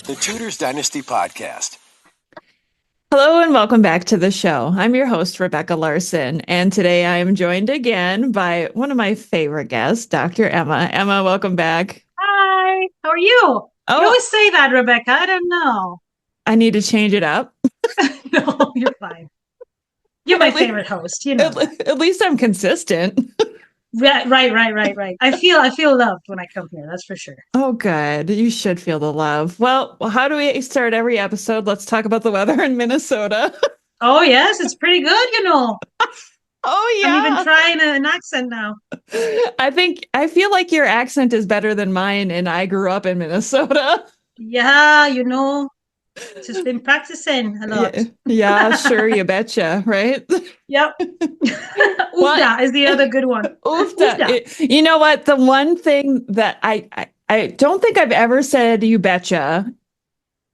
The Tudors Dynasty Podcast. Hello and welcome back to the show. I'm your host, Rebecca Larson, and today I am joined again by one of my favorite guests, Dr. Emma. Emma, welcome back. Hi, how are you? You Oh, always say that, Rebecca. I don't know. I need to change it up. No, you're fine. You're my At least, favorite host. You know that. at least I'm consistent. Right. I feel loved when I come here. That's for sure. Oh, good. You should feel the love. Well, how do we start every episode? Let's talk about the weather in Minnesota. Oh yes, it's pretty good. Oh, I'm even yeah. trying an accent now. I feel like your accent is better than mine, and I grew up in Minnesota. Yeah, just been practicing a lot. Yeah, yeah, sure, you betcha, right? Yep. What? Oofda is the other good one. Oofda. Oofda. You know what? The one thing that I don't think I've ever said you betcha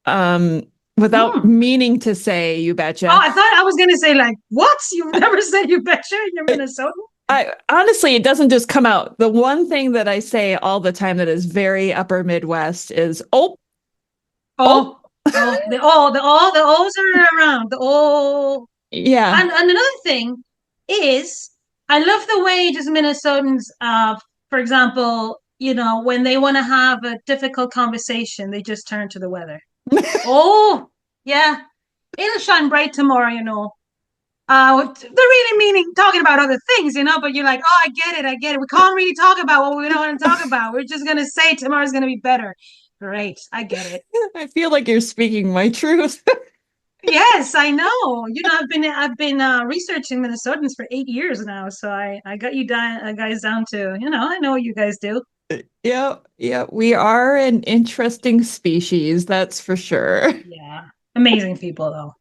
without Hmm. meaning to say you Oh, betcha. I thought I was gonna say like, what? You've never said you betcha you're Minnesotan? I honestly, it doesn't just come out. The one thing that I say all the time that is very upper Midwest is oh, Oh, the O's are around. The O. yeah. And another thing is, I love the way just Minnesotans, for example, when they want to have a difficult conversation, they just turn to the weather. Oh, yeah, it'll shine bright tomorrow. They're really meaning talking about other things, but you're like, oh, I get it. We can't really talk about what we don't want to talk about. We're just gonna say tomorrow's gonna be better. Great, I get it. I feel like you're speaking my truth. Yes, I know. I've been researching Minnesotans for 8 years now, so I got you guys down to I know what you guys do. Yeah, yeah, we are an interesting species, that's for sure. Yeah, amazing people though,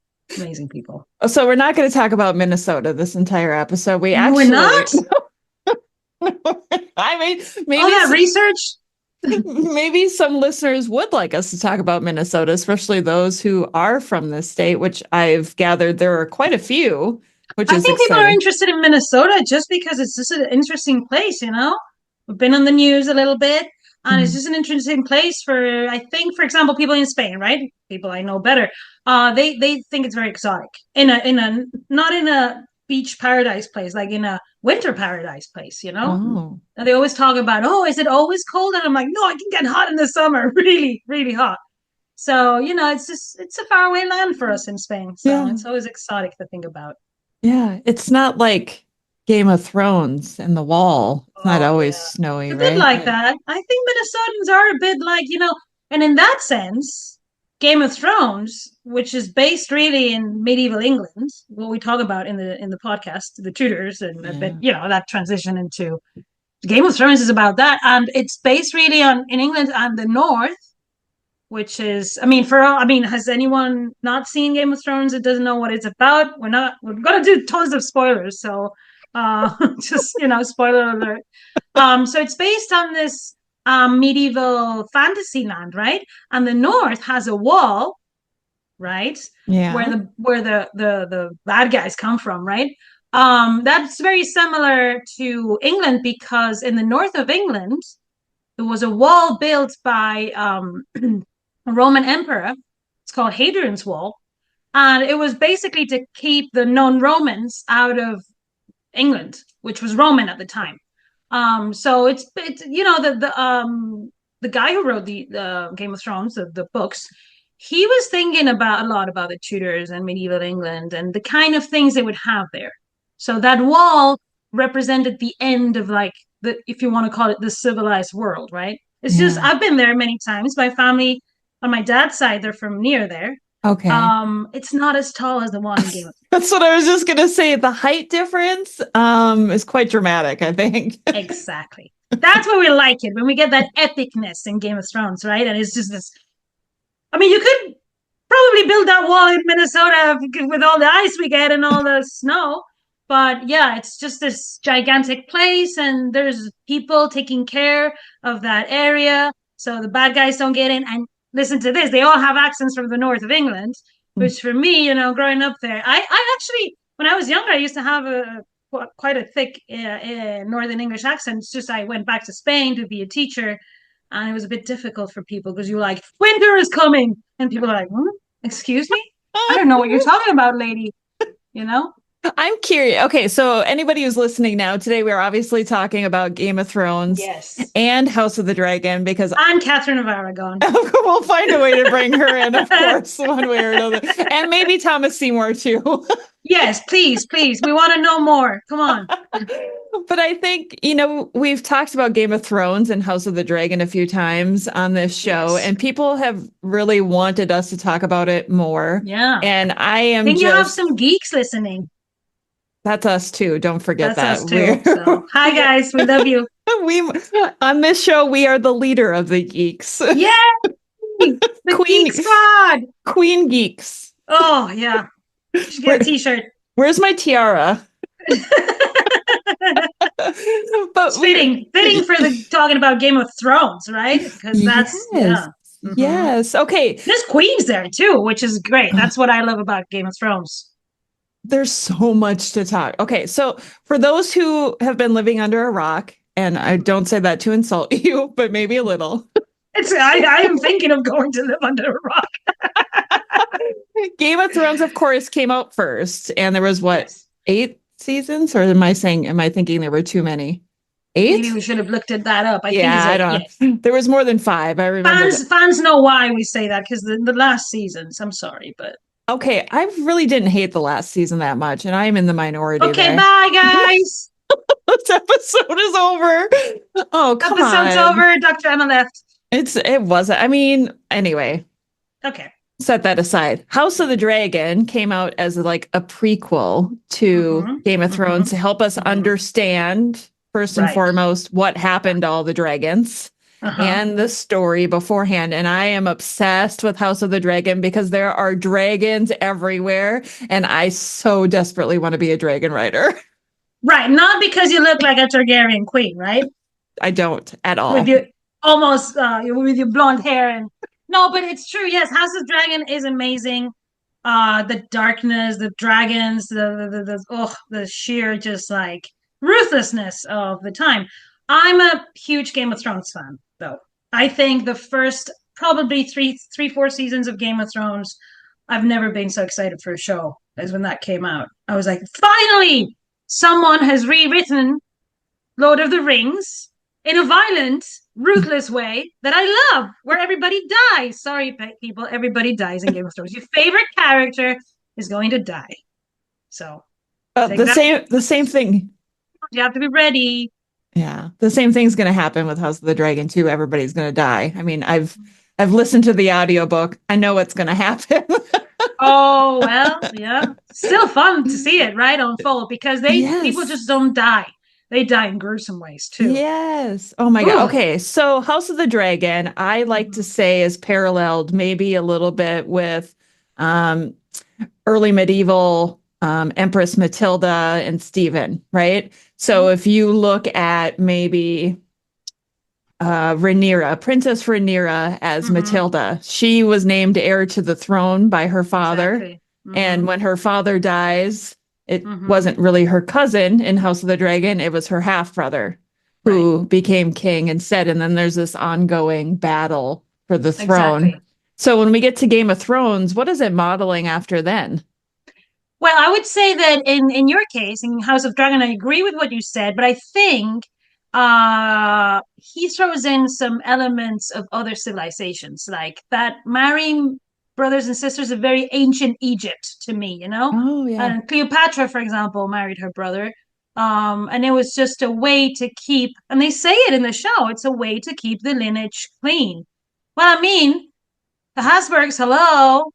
amazing people. So we're not going to talk about Minnesota this entire episode. We We're actually, not I mean, all that research. maybe some listeners would like us to talk about Minnesota, especially those who are from this state, which I've gathered there are quite a few, which I is think people are exciting. interested in Minnesota just because it's just an interesting place. We've been on the news a little bit, and it's Mhm. just an interesting place for, I think, for example, people in Spain, right? People I know better. They think it's very exotic in a not in a beach paradise place, like in a winter paradise place. Oh, And they always talk about, oh, is it always cold? And I'm like, no, I can get hot in the summer, really, really hot. So, it's a faraway land for us in Spain. So yeah, it's always exotic to think about. yeah. It's not like Game of Thrones and the Wall. It's not Oh always yeah. snowy, It's a bit right? like that. I think Minnesotans are a bit like, and in that sense, Game of Thrones, which is based really in medieval England, what we talk about in the podcast, the Tudors, and a bit, Yeah. that transition into Game of Thrones is about that. And it's based really on in England and the North, which is, I mean, has anyone not seen Game of Thrones that doesn't know what it's about? We're gonna do tons of spoilers, so just spoiler alert. So it's based on this medieval fantasy land, right? And the North has a wall, right, where Yeah. the bad guys come from, right? That's very similar to England because in the north of England there was a wall built by a Roman emperor. It's called Hadrian's Wall, and it was basically to keep the non-Romans out of England, which was Roman at the time. So it's the guy who wrote the Game of Thrones, the books, he was thinking about a lot about the Tudors and medieval England and the kind of things they would have there. So that wall represented the end of like the, if you want to call it, the civilized world, right? It's just Yeah. I've been there many times. My family on my dad's side, they're from near there. Okay. It's not as tall as the one in Game of That's what I was just gonna say. The height difference is quite dramatic, I think. Exactly. That's where we like it when we get that epicness in Game of Thrones, right? And it's just this. I mean, you could probably build that wall in Minnesota with all the ice we get and all the snow. But yeah, it's just this gigantic place, and there's people taking care of that area. So the bad guys don't get in. And listen to this, they all have accents from the north of England, which for me, growing up there, I actually, when I was younger, I used to have quite a thick Northern English accent. It's just I went back to Spain to be a teacher, and it was a bit difficult for people because you were like, winter is coming, and people are like, excuse me, I don't know what you're talking about, lady. You know? I'm curious. Okay, so anybody who's listening now, today we're obviously talking about Game of Thrones Yes. and House of the Dragon because I'm Catherine of Aragon. we'll find a way to bring her in, of course, one way or another. And maybe Thomas Seymour too. Yes, please, please. We want to know more. Come on. But I think, we've talked about Game of Thrones and House of the Dragon a few times on this show, Yes. and people have really wanted us to talk about it more. Yeah. And I am think you have just, some geeks listening. that's us too. Don't forget That's that. us too. So, hi guys, we love you. we on this show, we are the leader of the geeks. Yay! The Queen Geek Squad. Queen Geeks. Oh yeah. You should get a t-shirt. Where's my tiara? But fitting for the talking about Game of Thrones, right? Because that's yes. Okay. There's queens there too, which is great. That's what I love about Game of Thrones. There's so much to talk. Okay, so for those who have been living under a rock, and I don't say that to insult you, but maybe a little. I am thinking of going to live under a rock. Game of Thrones, of course, came out first, and there was 8 seasons, or am I thinking there were too many? 8? Maybe we should have looked at that up. I don't know. There was more than 5. I remember. Fans know why we say that because the last seasons. I'm sorry, but okay, I really didn't hate the last season that much, and I am in the minority. Okay, there. bye guys. This episode is over. Oh, come Episode's on. over. Dr. Emma left. It wasn't. I mean, anyway. Okay. Set that aside. House of the Dragon came out as like a prequel to Game of Thrones to help us understand, first and foremost, what happened to all the dragons and the story beforehand. And I am obsessed with House of the Dragon because there are dragons everywhere. And I so desperately want to be a dragon rider. Right. Not because you look like a Targaryen queen, right? I don't at all. With your almost with your blonde hair and no, but it's true. Yes, House of Dragon is amazing. The darkness, the dragons, the sheer just like ruthlessness of the time. I'm a huge Game of Thrones fan, though. I think the first probably 4 seasons of Game of Thrones, I've never been so excited for a show as when that came out. I was like, finally, someone has rewritten Lord of the Rings in a violent, ruthless way that I love, where everybody dies. Sorry, people, everybody dies in Game of Thrones. Your favorite character is going to die. So the same thing. You have to be ready. Yeah, the same thing's going to happen with House of the Dragon too. Everybody's going to die. I mean, I've listened to the audiobook. I know what's going to happen. Oh well, yeah. Still fun to see it right unfold because people just don't die. They die in gruesome ways too. Yes. Oh my God. Okay. So House of the Dragon, I like to say is paralleled maybe a little bit with early medieval Empress Matilda and Stephen, right? So if you look at maybe Princess Rhaenyra as Matilda, she was named heir to the throne by her father. Exactly. And when her father dies, it wasn't really her cousin in House of the Dragon. It was her half-brother who became king instead. And then there's this ongoing battle for the throne. Exactly. So when we get to Game of Thrones, what is it modeling after then? Well, I would say that in your case, in House of Dragon, I agree with what you said, but I think he throws in some elements of other civilizations, like that marrying brothers and sisters of very ancient Egypt to me, you know? Oh, yeah. And Cleopatra, for example, married her brother. And it was just a way to keep, and they say it in the show, it's a way to keep the lineage clean. Well, I mean, the Habsburgs, hello,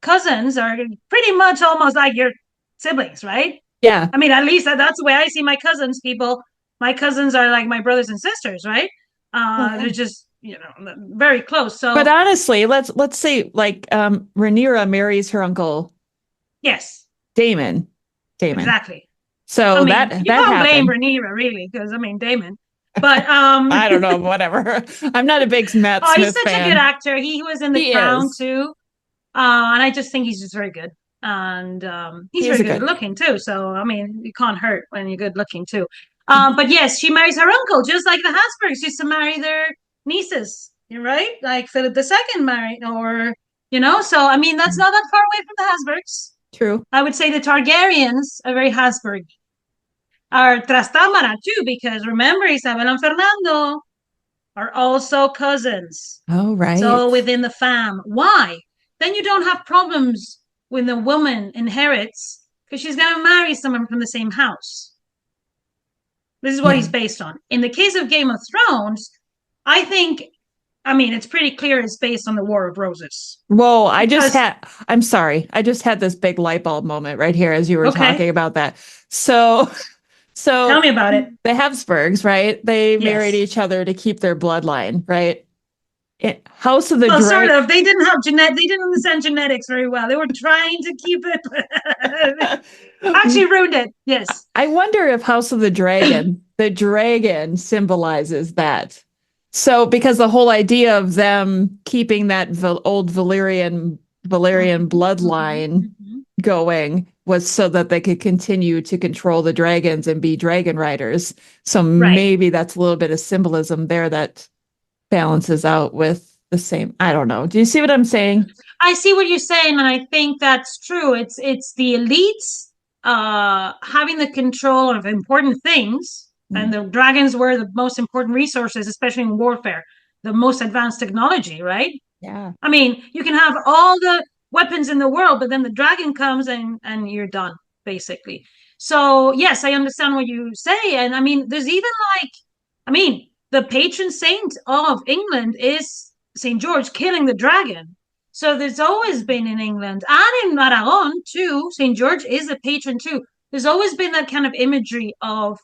cousins are pretty much almost like your siblings, right? Yeah. I mean, at least that's the way I see my cousins, people. My cousins are like my brothers and sisters, right? They're just, very close. So, but honestly, let's say like Rhaenyra marries her uncle. Yes. Damon. Exactly. So you can't blame happened. Rhaenyra really, because I mean Damon. But I don't know, whatever. I'm not a big Matt Smith he's such a good actor. He was in The Crown too. And I just think he's just very good. And he's very good looking too. So I mean, you can't hurt when you're good looking too. But yes, she marries her uncle, just like the Habsburgs used to marry their nieces, right? Like Philip II married, or So I mean, that's not that far away from the Habsburgs. True. I would say the Targaryens are very Habsburg. Are Trastámara too, because remember, Isabel and Fernando are also cousins. Oh, right. So within the fam. Why? Then you don't have problems when the woman inherits because she's going to marry someone from the same house. This is what he's based on. In the case of Game of Thrones, it's pretty clear it's based on the War of Roses. Whoa, I'm sorry. I just had this big light bulb moment right here as you were talking about that. So tell me about it. The Habsburgs, right? They married each other to keep their bloodline, right? House of the Dragon. Sort of. They didn't understand genetics very well. They were trying to keep it. Actually ruined it. Yes. I wonder if House of the dragon symbolizes that. So, because the whole idea of them keeping that old Valyrian bloodline going was so that they could continue to control the dragons and be dragon riders. So maybe that's a little bit of symbolism there that balances out with the same. I don't know. Do you see what I'm saying? I see what you're saying, and I think that's true. It's the elites having the control of important things, and the dragons were the most important resources, especially in warfare, the most advanced technology, right? Yeah. I mean, you can have all the weapons in the world, but then the dragon comes and you're done, basically. So yes, I understand what you say. And I mean, there's even the patron saint of England is St. George killing the dragon. So there's always been in England and in Aragon too, St. George is a patron too. There's always been that kind of imagery of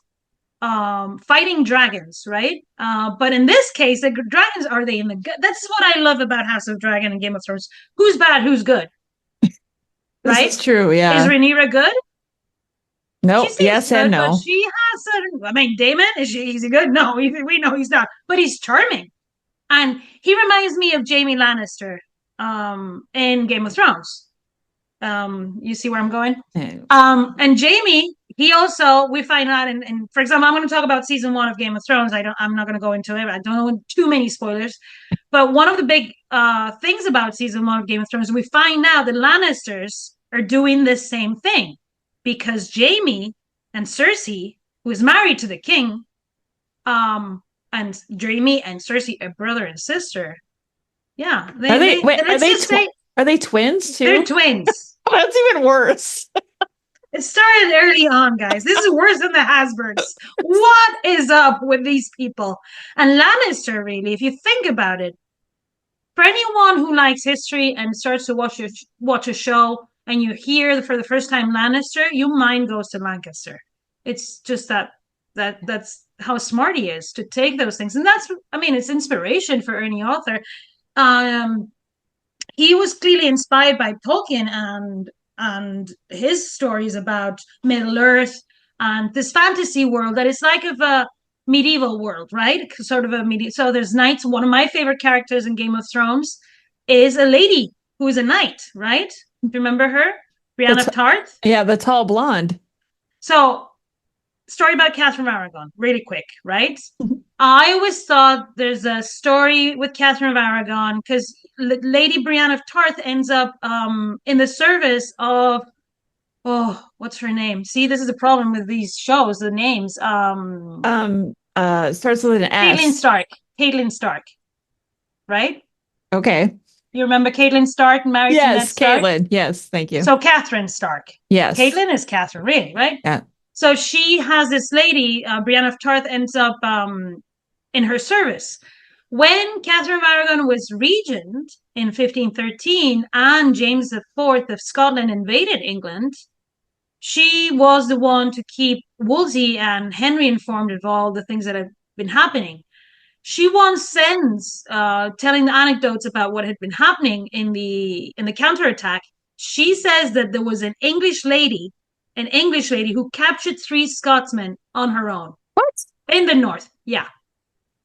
fighting dragons, right? But in this case, the dragons, are they in the good? That's what I love about House of Dragon and Game of Thrones. Who's bad, who's good? Right? It's true, yeah. Is Rhaenyra good? No, yes and no. But she has Daemon, is he good? No, we know he's not. But he's charming. And he reminds me of Jaime Lannister in Game of Thrones. You see where I'm going? And Jaime, he also, we find out, and for example, I'm going to talk about season 1 of Game of Thrones. I'm not going to go into it. I don't know too many spoilers. But one of the big things about season 1 of Game of Thrones, we find out that Lannisters are doing the same thing. Because Jaime and Cersei, who is married to the king, and Jaime and Cersei are brother and sister. Yeah. Are they twins too? They're twins. Oh, that's even worse. It started early on, guys. This is worse than the Habsburgs. What is up with these people? And Lannister, really, if you think about it, for anyone who likes history and starts to watch a show, and you hear for the first time Lannister, your mind goes to Lancaster. It's just that's how smart he is to take those things. And it's inspiration for any author. He was clearly inspired by Tolkien and his stories about Middle Earth and this fantasy world that is like of a medieval world, right? Sort of a medieval. So there's knights. One of my favorite characters in Game of Thrones is a lady who is a knight, right? Remember her? Brienne of Tarth? Yeah, the tall blonde. So, story about Catherine of Aragon, really quick, right? I always thought there's a story with Catherine of Aragon because Lady Brienne of Tarth ends up in the service of, what's her name? See, this is a problem with these shows, the names. Starts with an S. Catelyn Stark. Right? Okay. You remember Catelyn Stark married to Ned Stark? Yes, Catelyn. Yes, thank you. So Catherine Stark. Yes. Catelyn is Catherine, really, right? Yeah. So she has this lady, Brienne of Tarth, ends up in her service. When Catherine of Aragon was regent in 1513 and James IV of Scotland invaded England, she was the one to keep Wolsey and Henry informed of all the things that had been happening. She once sends, telling the anecdotes about what had been happening in the counterattack. She says that there was an English lady who captured 3 Scotsmen on her own. What? In the north, yeah.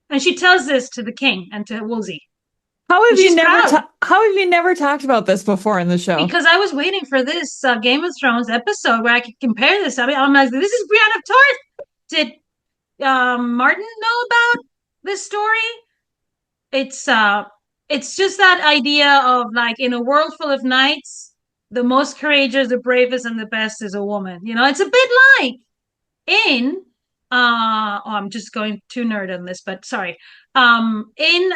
And she tells this to the king and to Wolsey. How have you never talked about this before in the show? Because I was waiting for this Game of Thrones episode where I could compare this. I'm like, this is Brienne of Tarth. Did Martin know about this story? it's just that idea of like in a world full of knights, the most courageous, the bravest, and the best is a woman. It's a bit like in I'm just going too nerd on this, but sorry. In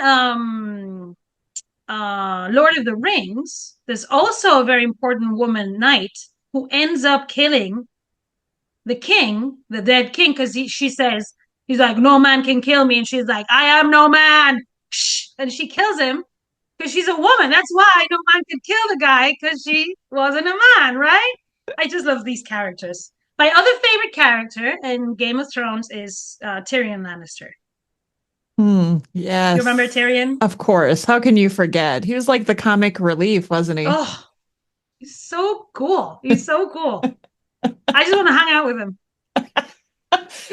Lord of the Rings, there's also a very important woman knight who ends up killing the king, the dead king, because she says, he's like, no man can kill me. And she's like, I am no man. Shh. And she kills him because she's a woman. That's why no man could kill the guy because she wasn't a man, right? I just love these characters. My other favorite character in Game of Thrones is Tyrion Lannister. You remember Yes. Tyrion? Of course. How can you forget? He was like the comic relief, wasn't he? Oh, he's so cool. He's so cool. I just want to hang out with him.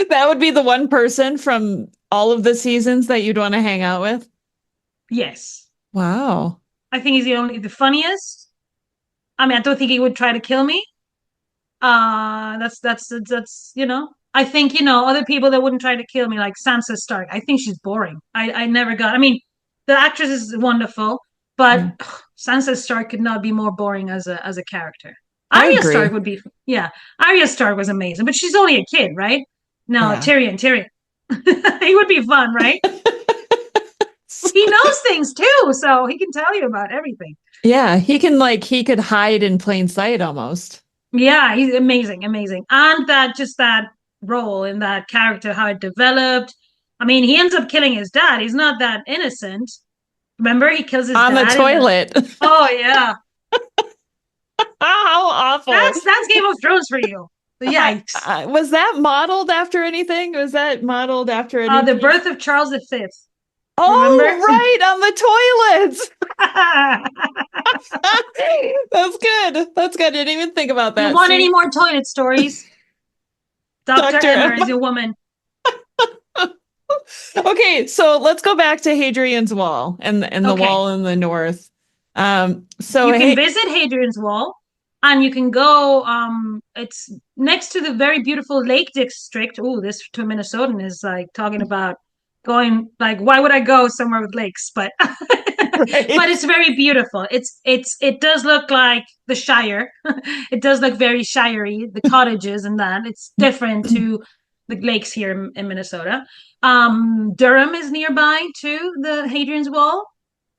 That would be the one person from all of the seasons that you'd want to hang out with? Yes. Wow. I think he's the funniest. I mean, I don't think he would try to kill me. That's I think other people that wouldn't try to kill me, like Sansa Stark. I think she's boring. I never got. I mean, the actress is wonderful, but Yeah. Sansa Stark could not be more boring as a character. I Arya agree. Stark would be, yeah. Arya Stark was amazing, but she's only a kid, right? No, Yeah. Tyrion, he would be fun, right? He knows things too, so he can tell you about everything. Yeah, he could hide in plain sight almost. Yeah, he's amazing, amazing. And that role in that character, how it developed. I mean, he ends up killing his dad. He's not that innocent. Remember, he kills his On the dad toilet. Oh yeah. How awful. That's Game of Thrones for you. Yikes. Was that modeled after anything? Was that modeled after anything? The birth of Charles V. Oh, Remember? right, on the toilets. That's good. That's good. I didn't even think about that. You want any more toilet stories? Dr. Emma is a woman. Okay, so let's go back to Hadrian's Wall and the wall in the north. So you can visit Hadrian's Wall, and you can go. It's next to the very beautiful Lake District. Oh, this to a Minnesotan is like talking about going. Like, why would I go somewhere with lakes? But right. But it's very beautiful. It does look like the Shire. It does look very shirey. The cottages and that. It's different to the lakes here in Minnesota. Durham is nearby too, the Hadrian's Wall.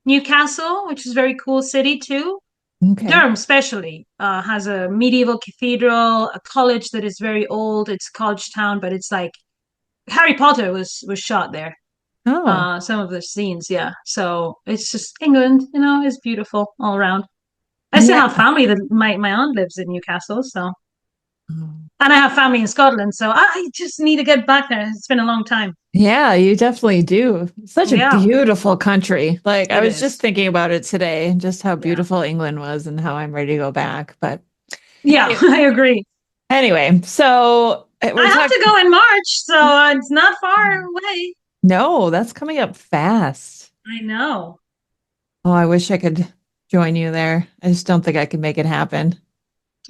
Newcastle, which is a very cool city too. Okay. Durham especially has a medieval cathedral, a college that is very old. It's college town, but it's like Harry Potter was shot there. Oh. Some of the scenes, yeah. So it's just England, it's beautiful all around. I still have family that my aunt lives in Newcastle, so and I have family in Scotland, so I just need to get back there. It's been a long time. Yeah, you definitely do. Such a beautiful country. Like I was just thinking about it today, just how beautiful England was and how I'm ready to go back. But yeah, I agree. Anyway, so I have to go in March, so it's not far away. No, that's coming up fast. I know. Oh, I wish I could join you there. I just don't think I can make it happen.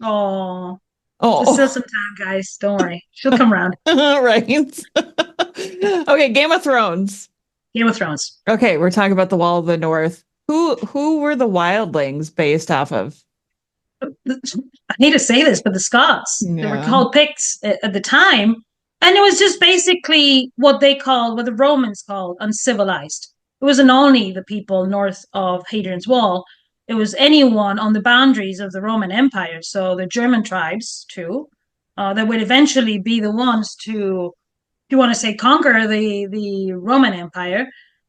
Oh. There's still some time, guys. Don't worry. She'll come around. Right. Okay, Game of Thrones. Game of Thrones. Okay, we're talking about the Wall of the North. Who were the wildlings based off of? I hate to say this, but the Scots. Yeah. They were called Picts at the time. And it was just basically what the Romans called uncivilized. It wasn't only the people north of Hadrian's Wall. It was anyone on the boundaries of the Roman Empire. So the German tribes too, that would eventually be the ones to, if you want to say, conquer the Roman Empire.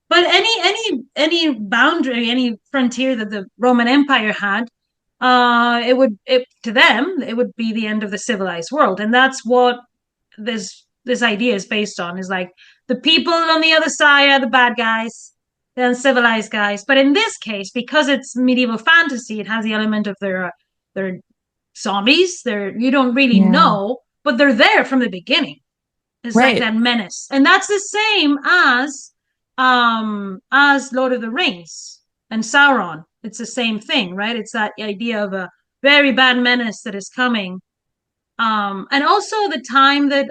But any boundary, any frontier that the Roman Empire had, to them it would be the end of the civilized world, and that's what this idea is based on. Is like the people on the other side are the bad guys. The uncivilized guys. But in this case, because it's medieval fantasy, it has the element of their zombies. You don't really know, but they're there from the beginning. It's like that menace. And that's the same as Lord of the Rings and Sauron. It's the same thing, right? It's that idea of a very bad menace that is coming. And also the time that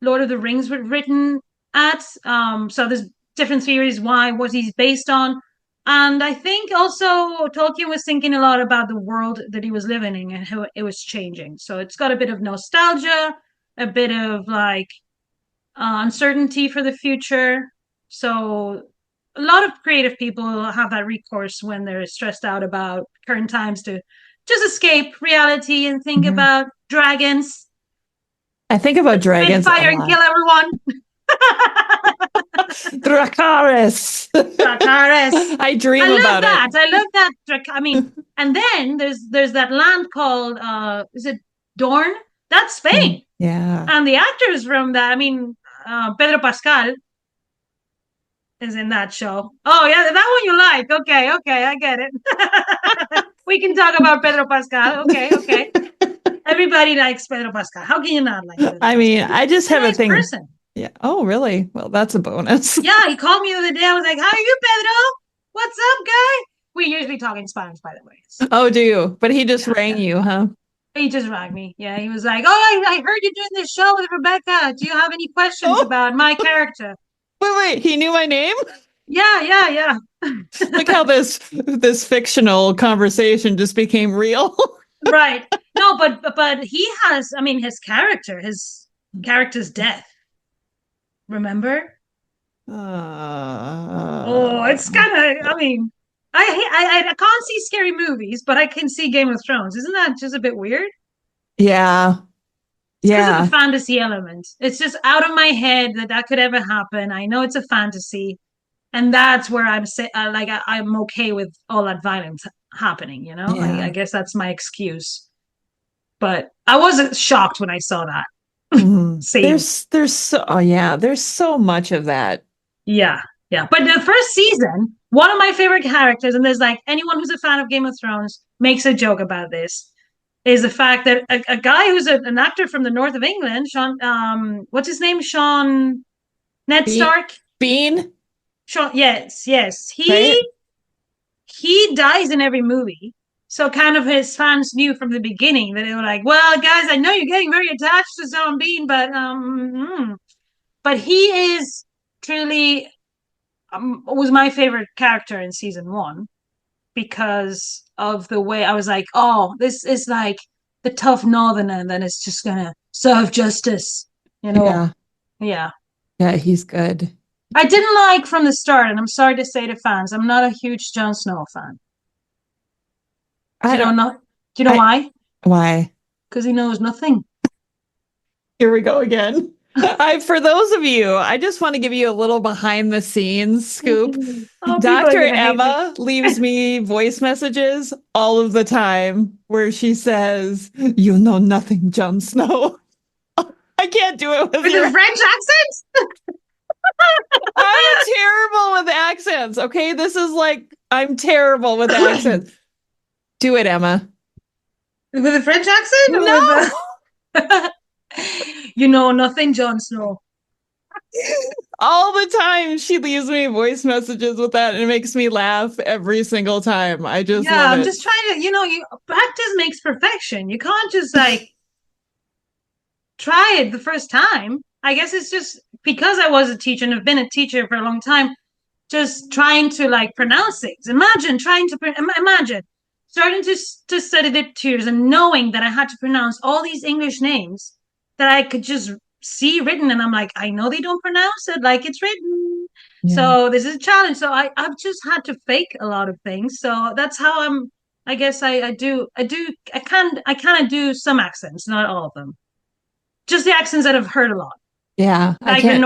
Lord of the Rings were written at. So there's different theories why, what he's based on. And I think also Tolkien was thinking a lot about the world that he was living in and how it was changing. So it's got a bit of nostalgia, a bit of like uncertainty for the future. So a lot of creative people have that recourse when they're stressed out about current times to just escape reality and think about dragons. I think about dragons fire and kill everyone. Dracarys. Dracarys. I dream about that. it. I love that. I mean, and then there's that land called is it Dorne? That's Spain. Yeah. And the actors from that, I mean, Pedro Pascal is in that show. Oh yeah, that one you like. Okay, I get it. We can talk about Pedro Pascal. Okay. Everybody likes Pedro Pascal. How can you not like Pedro I mean, I just have a thing. Person. Yeah. Oh, really? Well, that's a bonus. Yeah, he called me the other day. I was like, "How are you, Pedro? What's up, guy?" We usually talk in Spanish, by the way. So, oh, do you? But he just rang you, huh? He just rang me. Yeah, he was like, "Oh, I heard you're doing this show with Rebecca. Do you have any questions about my character?" Wait, he knew my name? Yeah. Look how this fictional conversation just became real. Right. No, but he has, I mean, his character's death. Remember? It's kind of, I mean, I can't see scary movies, but I can see Game of Thrones. Isn't that just a bit weird? Yeah. Because of the fantasy element. It's just out of my head that could ever happen. I know it's a fantasy. And that's where I'm I'm okay with all that violence happening, you know? Yeah. I guess that's my excuse. But I wasn't shocked when I saw that. There's so much of that. Yeah. But the first season, one of my favorite characters, and there's like anyone who's a fan of Game of Thrones makes a joke about this, is the fact that a guy who's an actor from the north of England, Sean, what's his name? Ned Stark? Bean? Sean, yes. Right? He dies in every movie. So kind of his fans knew from the beginning that they were like, well, guys, I know you're getting very attached to Sean Bean, but he is truly was my favorite character in season 1 because of the way I was like, oh, this is like the tough northerner that is just gonna serve justice, you know? Yeah, he's good. I didn't like from the start, and I'm sorry to say to fans, I'm not a huge Jon Snow fan. Do you know why? Why? Because he knows nothing. Here we go again. For those of you, I just want to give you a little behind the scenes scoop. Dr. Emma leaves me voice messages all of the time where she says, "You know nothing, Jon Snow." I can't do it with your French accent. I'm terrible with accents. Okay, this is like I'm terrible with accents. Do it, Emma. With a French accent? No. You know nothing, Jon Snow. All the time she leaves me voice messages with that and it makes me laugh every single time. I just love I'm it. just trying to, practice makes perfection. You can't just like try it the first time. I guess it's just because I was a teacher and have been a teacher for a long time, just trying to like pronounce things. Imagine starting to study the tutors and knowing that I had to pronounce all these English names that I could just see written, and I'm like, I know they don't pronounce it like it's written. Yeah. So this is a challenge. So I've just had to fake a lot of things. So that's how I guess I kind of do some accents, not all of them. Just the accents that I've heard a lot. Yeah. Like the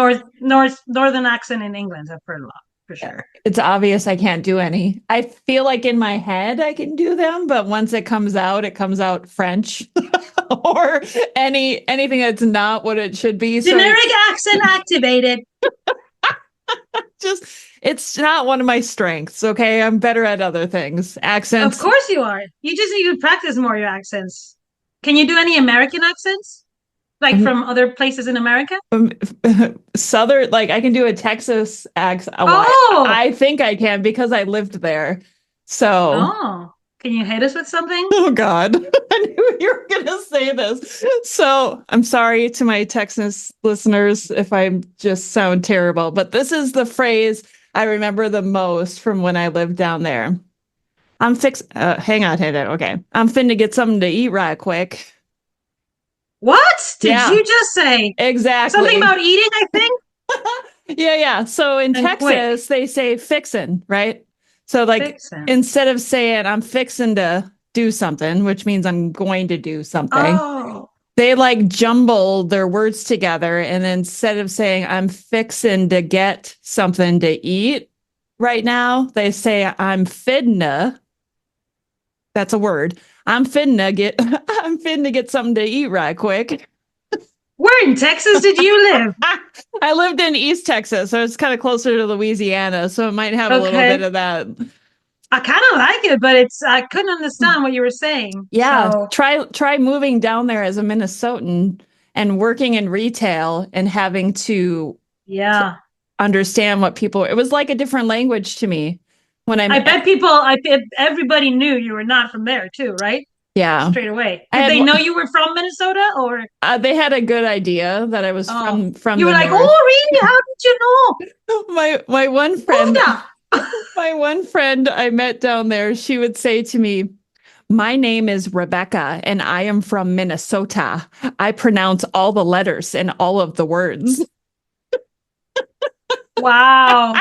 northern accent in England, I've heard a lot. For sure. It's obvious I can't do any. I feel like in my head I can do them, but once it comes out French or anything that's not what it should be. Generic accent activated. It's not one of my strengths, okay? I'm better at other things. Accents. Of course you are. You just need to practice more your accents. Can you do any American accents? Like from other places in America? Southern, like I can do a Texas accent. I think I can because I lived there. So Can you hit us with something? Oh God, I knew you were going to say this. So I'm sorry to my Texas listeners if I just sound terrible, but this is the phrase I remember the most from when I lived down there. Hang on. Okay. I'm finna get something to eat right quick. What did Yeah, you just say? exactly. Something about eating, I think. Yeah. So in And Texas, they say fixin', right? So like Fixin'. instead of saying I'm fixin' to do something, which means I'm going to do something, Oh, they like jumble their words together. And instead of saying I'm fixin' to get something to eat right now, they say I'm fidna. That's a word. I'm finna get something to eat right quick. where in Texas did you live? I lived in East Texas, so it's kind of closer to Louisiana, so it might have a little bit of that. I kind of like it, but I couldn't understand what you were saying. Yeah, So. try moving down there as a Minnesotan and working in retail and having to understand what people. It was like a different language to me when I bet everybody knew you were not from there too, right? Yeah, straight away. Did they know you were from Minnesota, or they had a good idea that I was from you were the like, north. oh, really? How did you know? My one friend, my one friend I met down there, she would say to me, "My name is Rebecca, and I am from Minnesota. I pronounce all the letters and all of the words." Wow.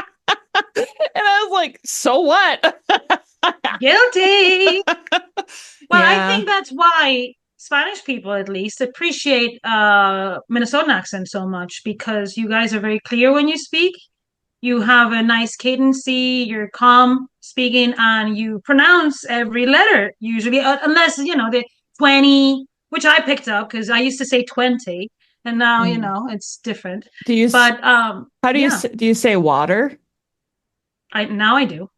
And I was like, so what? Guilty. Well, I think that's why Spanish people, at least, appreciate Minnesotan accent so much, because you guys are very clear when you speak. You have a nice cadency, you're calm speaking, and you pronounce every letter usually, unless, the 20, which I picked up because I used to say 20, and now, it's different. Do you, but how do you say water? Now I do.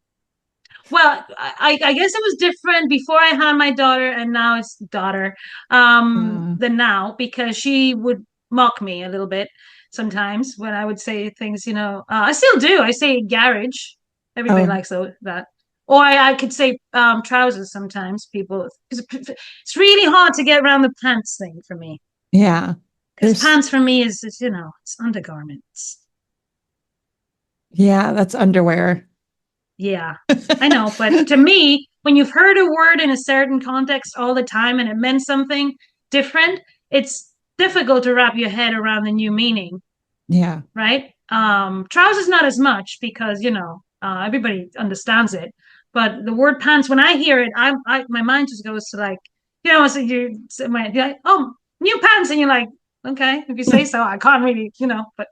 Well, I guess it was different before I had my daughter, and now it's daughter than now, because she would mock me a little bit sometimes when I would say things, I still do. I say garage. Everybody likes that. Or I could say trousers sometimes. It's really hard to get around the pants thing for me. Yeah. Because pants for me is, it's undergarments. Yeah, that's underwear. Yeah, I know. But to me, when you've heard a word in a certain context all the time and it meant something different, it's difficult to wrap your head around the new meaning. Yeah. Right? Trousers not as much, because, everybody understands it. But the word pants, when I hear it, my mind just goes to like, so you're like, oh, new pants. And you're like, okay, if you say so. I can't really, but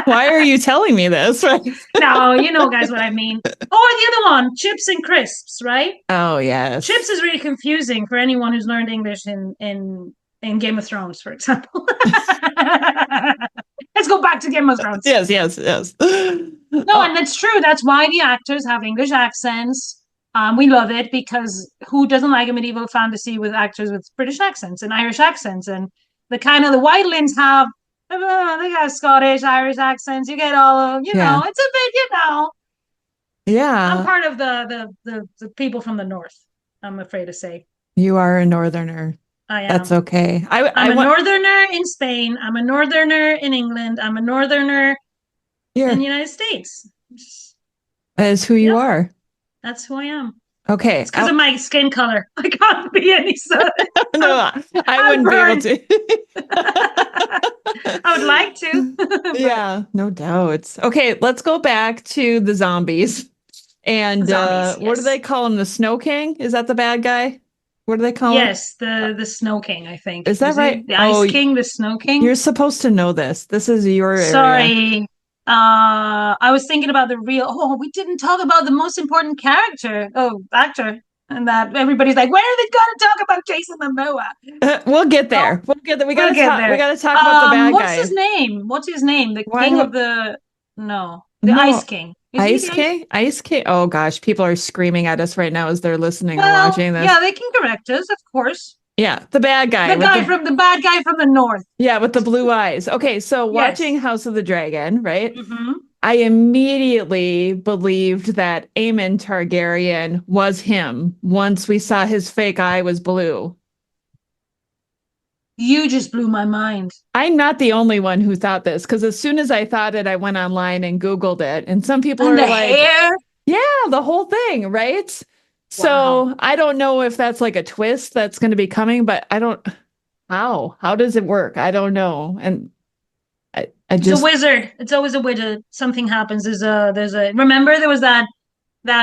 why are you telling me this? Right? No, guys, what I mean. Or the other one, chips and crisps, right? Oh, yes. Chips is really confusing for anyone who's learned English in Game of Thrones, for example. Let's go back to Game of Thrones. Yes. No, and that's true. That's why the actors have English accents. We love it, because who doesn't like a medieval fantasy with actors with British accents and Irish accents? And the Whitelings have, they got Scottish, Irish accents. You get all of, it's a bit, Yeah. I'm part of the people from the north, I'm afraid to say. You are a northerner. I am. That's okay. I'm a northerner in Spain. I'm a northerner in England. I'm a northerner in the United States. That is who you are. That's who I am. Okay. It's because of my skin color. I can't be any southern. No, I wouldn't be able to. I would like to. Yeah, no doubt. Okay, let's go back to the zombies. And what do they call him? The Snow King? Is that the bad guy? What do they call him? Yes, the Snow King, I think. Is that right? The Ice King, the Snow King? You're supposed to know this. This is your area. Sorry. I was thinking about we didn't talk about the most important actor. And that everybody's like, when are they going to talk about Jason Momoa? We'll get there. We'll get there. We got to talk about the bad guy. What's his name? The king of the Ice King. Ice King? Oh gosh, people are screaming at us right now as they're listening or watching this. Yeah, they can correct us, of course. Yeah, the bad guy. The bad guy from the north. Yeah, with the blue eyes. Okay, so watching House of the Dragon, right? Mm-hmm. I immediately believed that Aemon Targaryen was him once we saw his fake eye was blue. You just blew my mind. I'm not the only one who thought this because as soon as I thought it, I went online and Googled it. And some people And are the like, hair. yeah, the whole thing, right? Wow. So I don't know if that's like a twist that's going to be coming, but I don't, how does it work? I don't know. And I It's a just, wizard. It's always a wizard. Something happens. There's a remember there was that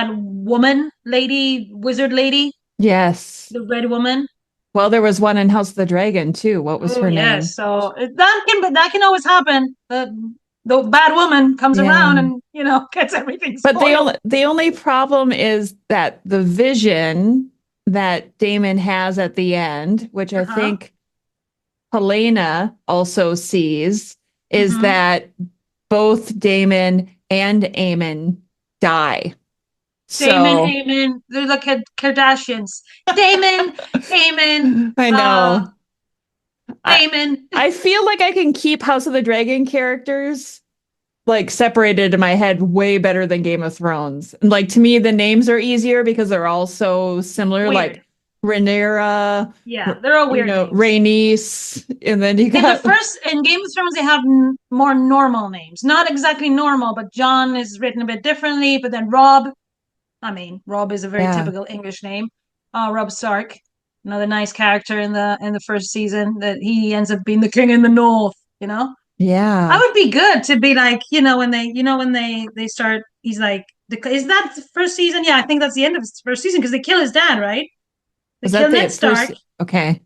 woman lady, wizard lady, yes. the red woman. Well, there was one in House of the Dragon too. What was Oh her name? yes. So that can always happen. The bad woman comes around Yeah. and gets everything But spoiled. the only problem is that the vision that Damon has at the end, which I Uh-huh. think Helena also sees, is Mm-hmm. that both Damon and Aemon die. Damon, So Heyman, they're the Kardashians. Damon, Heyman, I uh, know. I Damon. I feel like I can keep House of the Dragon characters like separated in my head way better than Game of Thrones. And like to me, the names are easier because they're all so similar, Weird. like Rhaenyra, Yeah, they're all weird names. Rhaenys, and then you got In Game of Thrones, they have more normal names. Not exactly normal, but John is written a bit differently. But then Rob is a very yeah, typical English name. Rob Stark, another nice character in the first season. That he ends up being the king in the North. I yeah. would be good to be like, when they start, he's like, is that the first season? Yeah, I think that's the end of his first season because they kill his dad, right? They Was that kill the Ned first? Stark. Okay.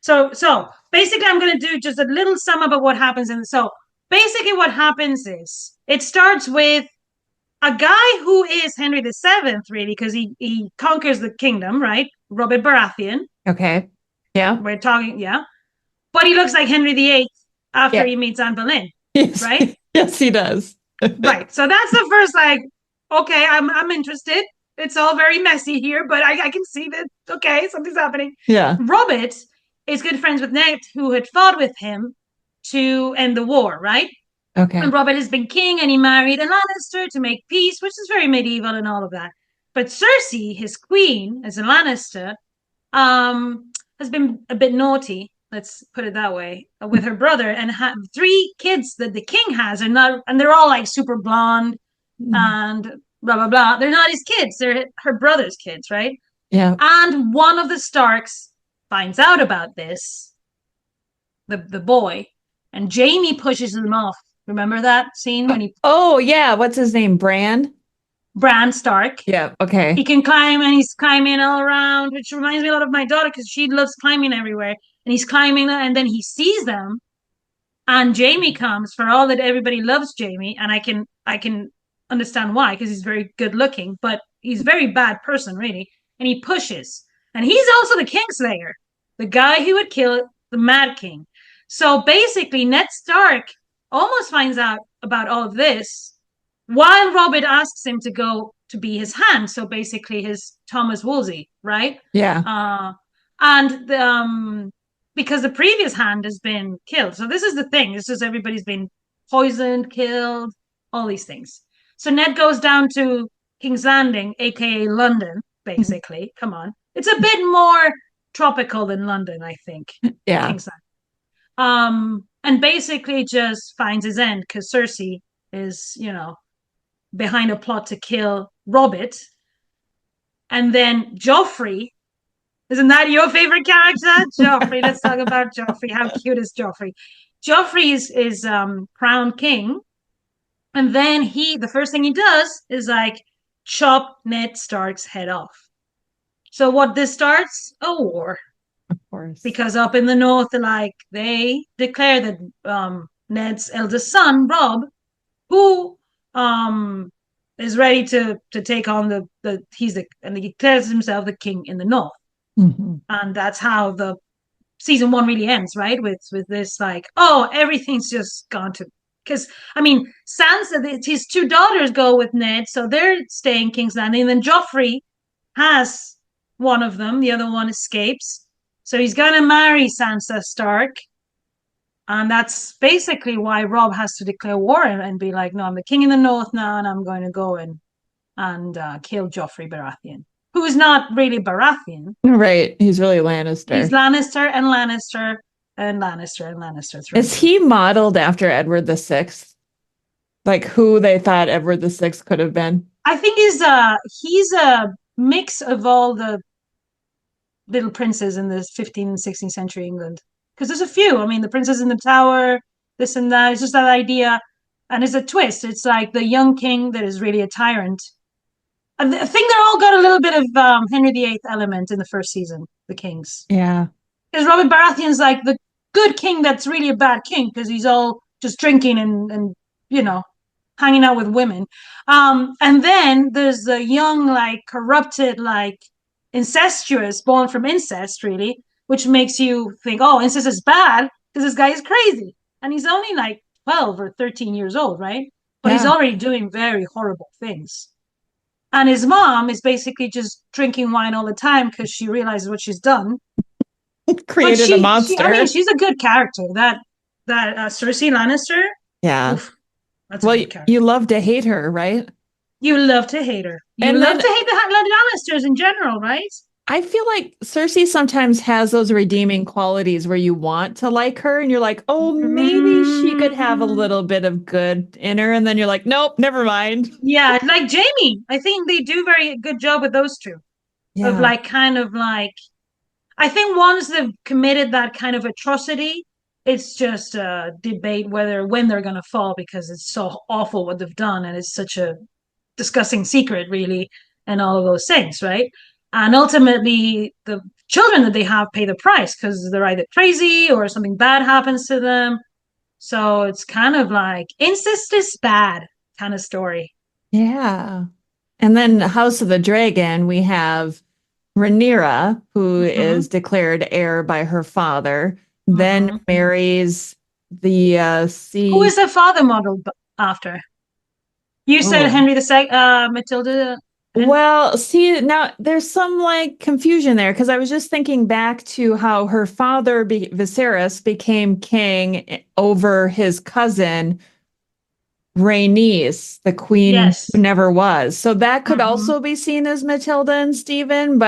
So basically, I'm going to do just a little sum up of what happens. So basically, what happens is it starts with a guy who is Henry VII, really, because he conquers the kingdom, right? Robert Baratheon. Okay. Yeah. We're talking, yeah. But he looks like Henry VIII after Yeah. he meets Anne Boleyn, Yes. right? Yes, he does. Right. So that's the first like, okay, I'm interested. It's all very messy here, but I can see that okay, something's happening. Yeah. Robert is good friends with Ned, who had fought with him to end the war, right? And Okay. Robert has been king and he married a Lannister to make peace, which is very medieval and all of that. But Cersei, his queen, as a Lannister, has been a bit naughty, let's put it that way, with her brother, and three kids that the king has are not, and they're all like super blonde and blah blah blah. They're not his kids; they're her brother's kids, right? Yeah. And one of the Starks finds out about this, the boy, and Jamie pushes him off. Remember that scene when Oh, yeah. What's his name? Bran Stark, Yeah. he Okay. can climb and he's climbing all around, which reminds me a lot of my daughter because she loves climbing everywhere. And he's climbing, and then he sees them, and Jamie comes for all that everybody loves Jamie, and I can understand why because he's very good looking, but he's a very bad person really, and he pushes, and he's also the Kingslayer, the guy who would kill the Mad King. So basically, Ned Stark almost finds out about all of this while Robert asks him to go to be his hand. So basically, his Thomas Wolsey, right? Yeah. And because the previous hand has been killed. So this is the thing. This is everybody's been poisoned, killed, all these things. So Ned goes down to King's Landing, aka London, basically. Come on. It's a bit more tropical than London, I think. Yeah. King's Landing. And basically just finds his end because Cersei is, behind a plot to kill Robert. And then Joffrey, isn't that your favorite character? Joffrey. Let's talk about Joffrey. How cute is Joffrey? Joffrey is crowned king. And then the first thing he does is like chop Ned Stark's head off. So what this starts? A war. Of course. Because up in the north, they declare that Ned's eldest son, Rob, who is ready to take on and he declares himself the king in the north. Mm-hmm. And that's how the season one really ends, right? With this like, oh, everything's just gone to because Sansa, his two daughters go with Ned, so they're staying King's Landing, and then Joffrey has one of them, the other one escapes, so he's gonna marry Sansa Stark, And that's basically why Robb has to declare war and be like, no, I'm the king in the north now, and I'm going to go and kill Joffrey Baratheon, who is not really Baratheon. Right. He's really Lannister. He's Lannister and Lannister and Lannister and Lannister. Is he modeled after Edward the Sixth? Like who they thought Edward the Sixth could have been? I think he's a mix of all the little princes in the 15th and 16th century England. Because there's a few. I mean, the Princess in the Tower, this and that. It's just that idea. And it's a twist. It's like the young king that is really a tyrant. I think they're all got a little bit of Henry VIII element in the first season, the kings. Yeah. Because Robert Baratheon's like the good king that's really a bad king because he's all just drinking and you know, hanging out with women. And then there's the young, like corrupted, like incestuous, born from incest, really, which makes you think, oh, incest is bad because this guy is crazy. And he's only like 12 or 13 years old, right? But he's already doing very horrible things. And his mom is basically just drinking wine all the time because she realizes what she's done. Created a monster. I mean, she's a good character. That Cersei Lannister. Yeah. Oof, that's a good character. You love to hate her, right? You love to hate her. You love to hate the Lannisters in general, right? I feel like Cersei sometimes has those redeeming qualities where you want to like her and you're like, oh, maybe she could have a little bit of good in her. And then you're like, nope, never mind. Yeah, like Jaime. I think they do very good job with those two. Yeah. Of like, kind of like, I think once they've committed that kind of atrocity, it's just a debate when they're going to fall because it's so awful what they've done. And it's such a disgusting secret, really, and all of those things, right? And ultimately, the children that they have pay the price because they're either crazy or something bad happens to them. So it's kind of like incest is bad kind of story. Yeah. And then House of the Dragon, we have Rhaenyra, who is declared heir by her father, then marries the Who is her father modeled after? You said Henry II, Matilda. Well, see, now there's some like confusion there because I was just thinking back to how her father, Viserys, became king over his cousin, Rhaenys, the queen who never was. So that could also be seen as Matilda and Stephen,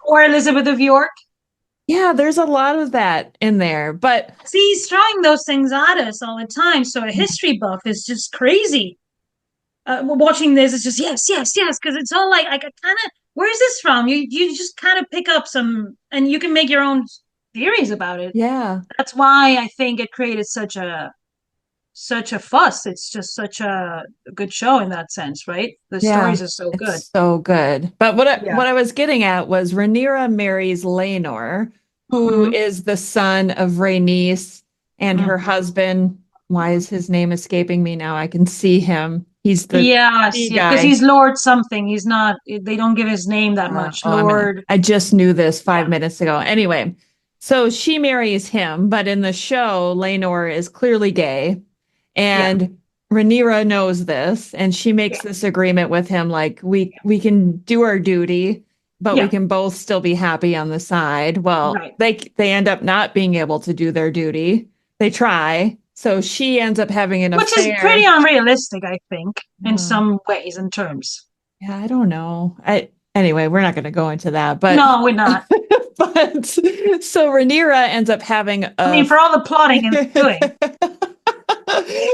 or Elizabeth of York. Yeah, there's a lot of that in there. But see, he's throwing those things at us all the time. So a history buff is just crazy. Watching this, it's just yes, because it's all like I kind of, where is this from? You just kind of pick up some, and you can make your own theories about it. Yeah, that's why I think it created such a fuss. It's just such a good show in that sense, right? The stories are so good, so good. But what I was getting at was Rhaenyra marries Laenor, who is the son of Rhaenys and her husband. Why is his name escaping me now? I can see him. He's the because he's Lord something. He's not. They don't give his name that much. Lord. I just knew this 5 minutes ago. Anyway, so she marries him, but in the show, Laenor is clearly gay, and Rhaenyra knows this, and she makes this agreement with him, like we can do our duty, but we can both still be happy on the side. Well, they end up not being able to do their duty. They try. So she ends up having an affair. Which is pretty unrealistic, I think, in some ways and terms. Yeah, I don't know. Anyway, we're not going to go into that. But no, we're not. But so Rhaenyra ends up having for all the plotting and doing.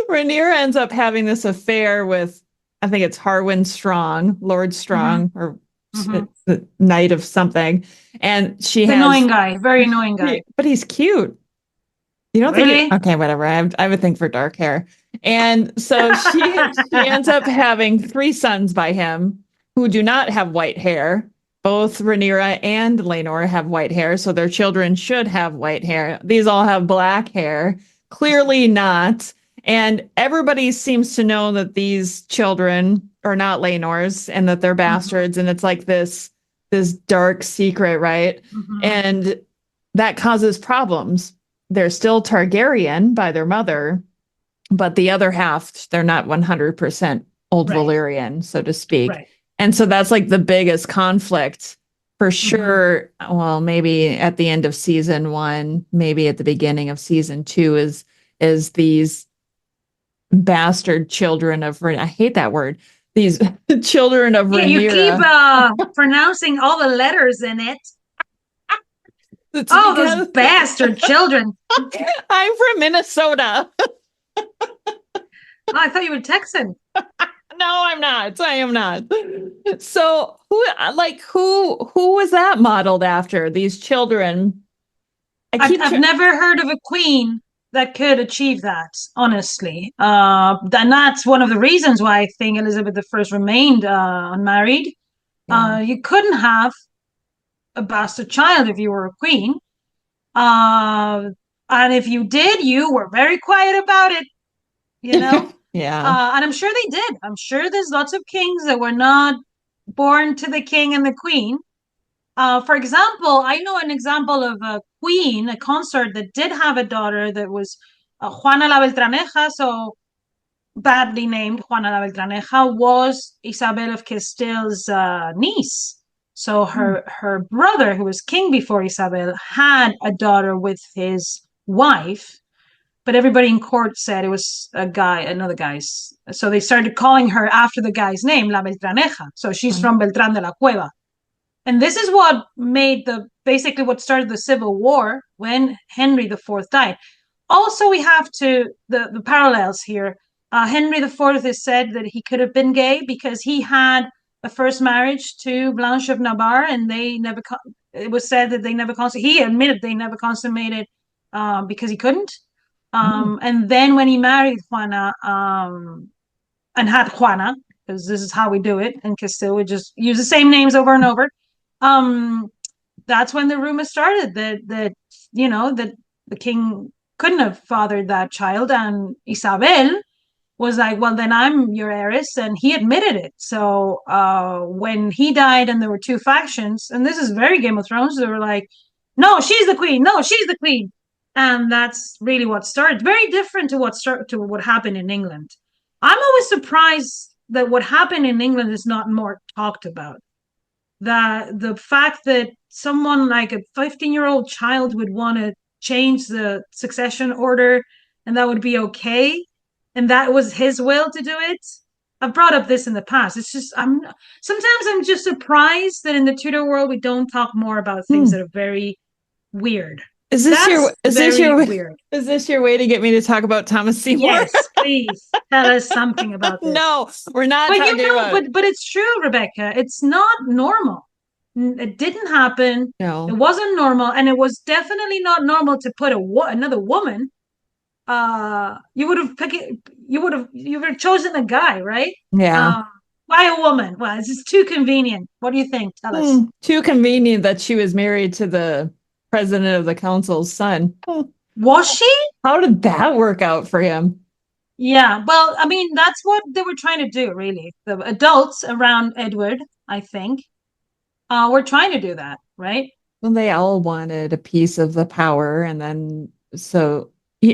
Rhaenyra ends up having this affair with, I think it's Harwin Strong, Lord Strong, or the knight of something. And she has... annoying guy, very annoying guy. But he's cute. You don't think okay, whatever. I have a thing for dark hair. And so she ends up having 3 sons by him who do not have white hair. Both Rhaenyra and Laenor have white hair, so their children should have white hair. These all have black hair. Clearly not. And everybody seems to know that these children are not Laenor's and that they're bastards. And it's like this dark secret, right? And that causes problems. They're still Targaryen by their mother, but the other half, they're not 100% old Valyrian, so to speak. And so that's like the biggest conflict for sure. Well, maybe at the end of season 1, maybe at the beginning of season 2 is is these bastard children of, I hate that word, these children of Yeah, you keep Rhaenyra. pronouncing all the letters in it. It's Oh, because those bastard children. I'm from Minnesota. Oh, I thought you were Texan. No, I'm not. I am not. So who was that modeled after? These children. I've never heard of a queen that could achieve that, honestly. And that's one of the reasons why I think Elizabeth I remained unmarried. Yeah. You couldn't have a bastard child if you were a queen. And if you did, you were very quiet about it, you know? Yeah. And I'm sure they did. I'm sure there's lots of kings that were not born to the king and the queen. For example, I know an example of a queen, a consort that did have a daughter that was Juana la Beltraneja, so badly named Juana la Beltraneja, was Isabel of Castile's niece. So her brother, who was king before Isabel, had a daughter with his wife, but everybody in court said it was another guy's. So they started calling her after the guy's name, La Beltraneja. So she's from Beltrán de la Cueva. And this is what made basically what started the Civil War when Henry IV died. Also, we have the parallels here. Henry IV is said that he could have been gay because he had a first marriage to Blanche of Navarre, and it was said that they never consummated. He admitted they never consummated because he couldn't. And then when he married Juana and had Juana, because this is how we do it in Castile, we just use the same names over and over. That's when the rumor started that the king couldn't have fathered that child, and Isabel was like, well, then I'm your heiress, and he admitted it. So when he died and there were two factions, and this is very Game of Thrones, they were like, no, she's the queen, no, she's the queen. And that's really what started. Very different to what happened in England. I'm always surprised that what happened in England is not more talked about. The fact that someone like a 15-year-old child would want to change the succession order and that would be okay, and that was his will to do it. I've brought up this in the past. It's just sometimes I'm just surprised that in the Tudor world we don't talk more about things that are very weird. Is this your way to get me to talk about Thomas Seymour? Yes, please tell us something about this. No, we're not. But it's true, Rebecca. It's not normal. It didn't happen. No, it wasn't normal, and it was definitely not normal to put another woman. You would have chosen a guy, right? Yeah. Why a woman? Well, it's just too convenient. What do you think? Tell us. Too convenient that she was married to the president of the council's son. Was she? How did that work out for him? Yeah, well, I mean, that's what they were trying to do, really. The adults around Edward, I think, were trying to do that, right? Well, they all wanted a piece of the power, and then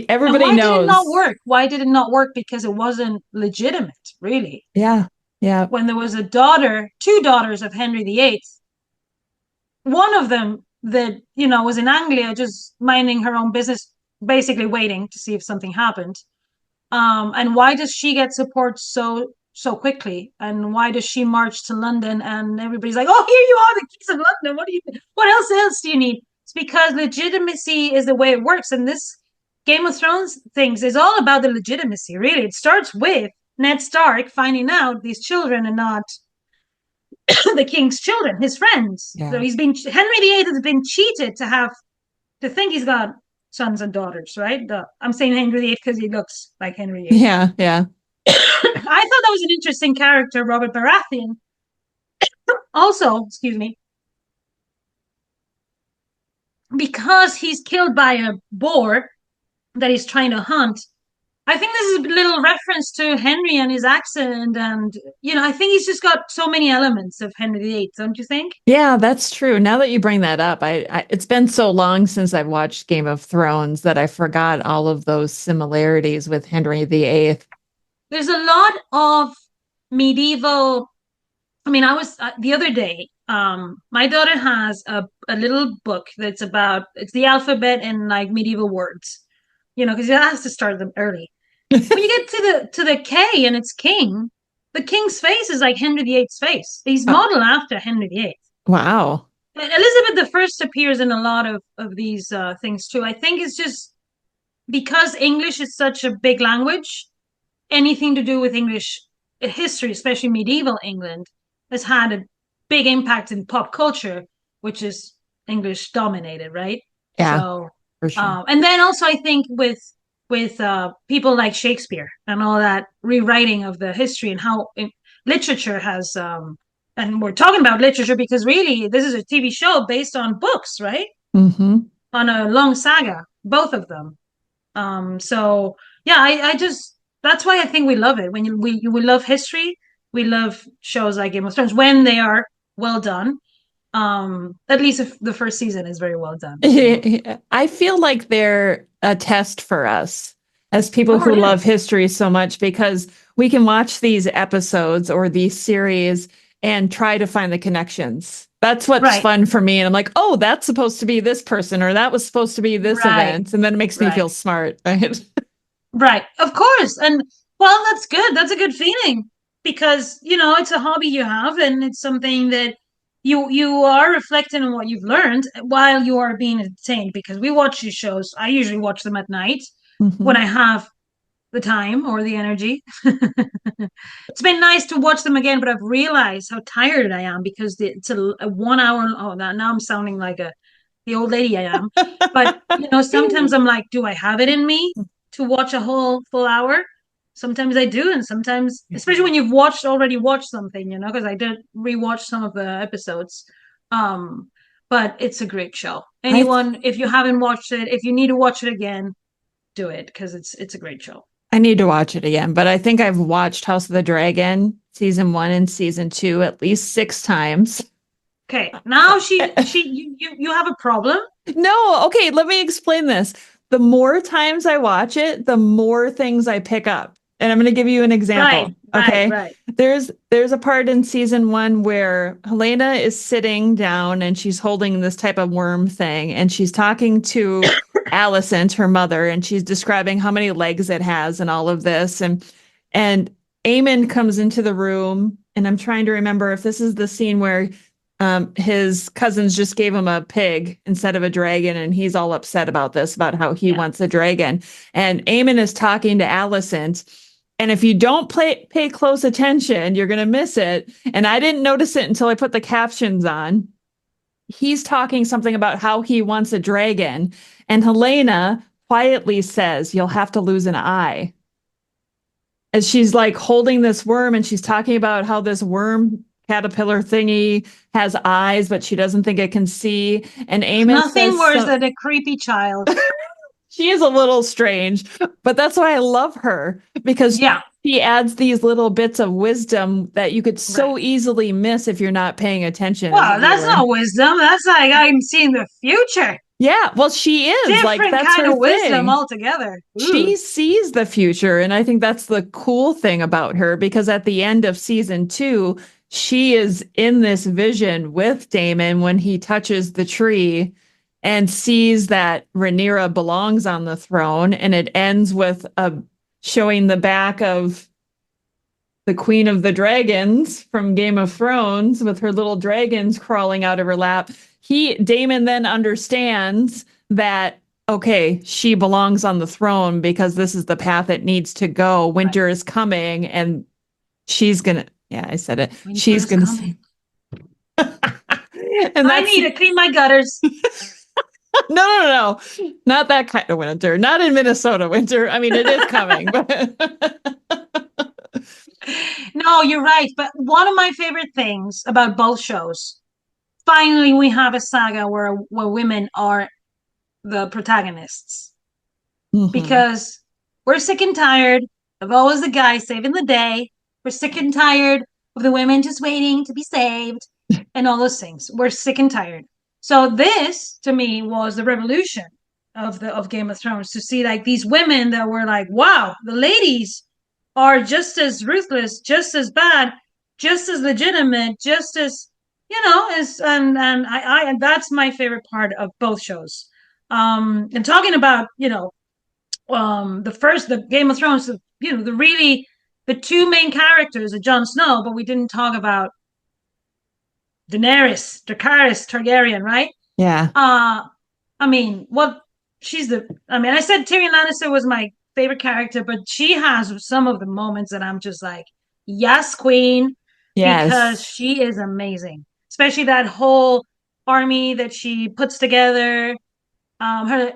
everybody knows. Why did it not work? Why did it not work? Because it wasn't legitimate, really. Yeah, yeah. When there was two daughters of Henry VIII, one of them that was in Anglia, just minding her own business, basically waiting to see if something happened. And why does she get support so quickly? And why does she march to London and everybody's like, oh, here you are, the keys of London. What else do you need? It's because legitimacy is the way it works. And this Game of Thrones things is all about the legitimacy, really. It starts with Ned Stark finding out these children are not the king's children, his friends. Yeah. So Henry VIII has been cheated to think he's got sons and daughters, right? I'm saying Henry VIII because he looks like Henry VIII. Yeah, yeah. I thought that was an interesting character, Robert Baratheon. Also, excuse me, because he's killed by a boar that he's trying to hunt. I think this is a little reference to Henry and his accent, and I think he's just got so many elements of Henry VIII, don't you think? Yeah, that's true. Now that you bring that up, it's been so long since I've watched Game of Thrones that I forgot all of those similarities with Henry VIII. There's a lot of medieval. I mean, I was the other day. My daughter has a little book that's it's the alphabet and like medieval words. because it has to start them early. When you get to the K and it's king, the king's face is like Henry VIII's face. He's modeled after Henry VIII. Wow. Elizabeth the First appears in a lot of these things too. I think it's just because English is such a big language, anything to do with English history, especially medieval England, has had a big impact in pop culture, which is English dominated, right? Yeah, So, for sure. and then also I think with people like Shakespeare and all that rewriting of the history and how literature has, and we're talking about literature because really this is a TV show based on books, right? Mm-hmm. On a long saga, both of them. So yeah, I just that's why I think we love it. When we love history, we love shows like Game of Thrones when they are well done. At least if the first season is very well done. So. I feel like they're a test for us as people who really? love history so much because we can watch these episodes or these series and try to find the connections. That's what's fun for me. And I'm like, oh, that's supposed to be this person, or that was supposed to be this event. And then it makes me feel smart, right? Right. Of course. And well, that's good. That's a good feeling because, it's a hobby you have and it's something that you are reflecting on what you've learned while you are being entertained because we watch these shows. I usually watch them at night when I have the time or the energy. It's been nice to watch them again, but I've realized how tired I am because it's a 1 hour. Oh, now I'm sounding like the old lady I am. But sometimes I'm like, do I have it in me to watch a whole full hour? Sometimes I do, and sometimes, especially when you've already watched something, because I did rewatch some of the episodes. But it's a great show. Anyone, if you haven't watched it, if you need to watch it again, do it because it's a great show. I need to watch it again, but I think I've watched House of the Dragon season 1 and season 2 at least 6 times. Okay, now you have a problem? No, okay, let me explain this. The more times I watch it, the more things I pick up. And I'm going to give you an example. Okay. Right. There's a part in season 1 where Helena is sitting down and she's holding this type of worm thing and she's talking to Alicent, her mother, and she's describing how many legs it has and all of this. And Aemon comes into the room, and I'm trying to remember if this is the scene where his cousins just gave him a pig instead of a dragon, and he's all upset about this, about how he wants a dragon. And Aemon is talking to Alicent. And if you don't pay close attention, you're going to miss it. And I didn't notice it until I put the captions on. He's talking something about how he wants a dragon. And Helena quietly says, you'll have to lose an eye. As she's like holding this worm and she's talking about how this worm caterpillar thingy has eyes, but she doesn't think it can see. And Aemon nothing worse than a creepy child. She is a little strange, but that's why I love her because she adds these little bits of wisdom that you could so easily miss if you're not paying attention. Well, that's not wisdom. That's like I'm seeing the future. Yeah, well, she is different like that's kind her of wisdom thing. Altogether. She sees the future, and I think that's the cool thing about her because at the end of season 2, she is in this vision with Daemon when he touches the tree and sees that Rhaenyra belongs on the throne, and it ends with showing the back of the Queen of the Dragons from Game of Thrones with her little dragons crawling out of her lap. Daemon then understands that, okay, she belongs on the throne because this is the path it needs to go. Winter is coming, and she's gonna. Yeah, I said it. She's gonna. And I need to clean my gutters. No. Not that kind of winter. Not in Minnesota winter. I mean, it is coming. But no, you're right. But one of my favorite things about both shows, finally, we have a saga where women are the protagonists. Because we're sick and tired of always the guy saving the day. We're sick and tired of the women just waiting to be saved and all those things. We're sick and tired. So this, to me, was the revolution of Game of Thrones, to see like these women that were like, wow, the ladies are just as ruthless, just as bad, just as legitimate, just as and that's my favorite part of both shows. And talking about the Game of Thrones, the two main characters are Jon Snow, but we didn't talk about Dracarys Targaryen, right? Yeah. I mean, I said Tyrion Lannister was my favorite character, but she has some of the moments that I'm just like, yes, queen, because Yes. she is amazing. Especially that whole army that she puts together. Her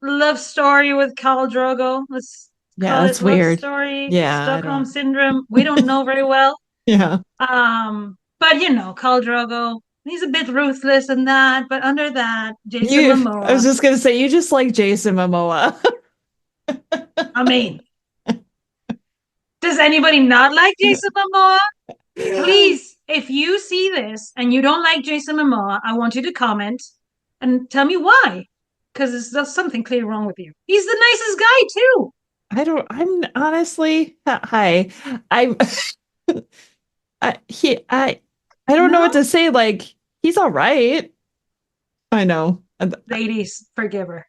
love story with Khal Drogo. Let's Yeah, call it that's love weird. story, Yeah, I Stockholm don't. syndrome. We don't know very well. Yeah. But Khal Drogo, he's a bit ruthless and that, but under that, Jason I was Momoa. just gonna say you just like Jason Momoa. I mean, does anybody not like Jason Momoa? Please, if you see this and you don't like Jason Momoa, I want you to comment and tell me why. Because there's something clearly wrong with you. He's the nicest guy too. I'm honestly, hi. I, I don't know what No, to say. Like, he's all right. I know. ladies, forgive her.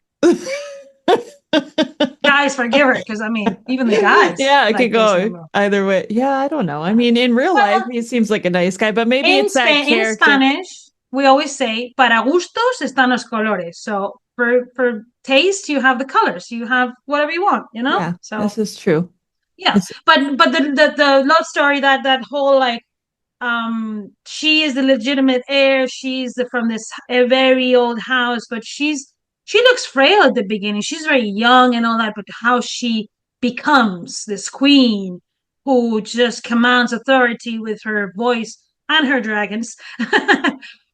Guys, forgive her. Because I mean, even the guys. Yeah, it like could Jason go Momoa. either way. Yeah, I don't know. I mean, in real life, Well, he seems like a nice guy, but maybe it's that In character. Spanish, we always say, para gustos están los colores. So for taste, you have the colors. You have whatever you want, Yeah, So this is true. yeah. But the love story, that whole like she is the legitimate heir. She's from this very old house, but she looks frail at the beginning. She's very young and all that, but how she becomes this queen who just commands authority with her voice and her dragons.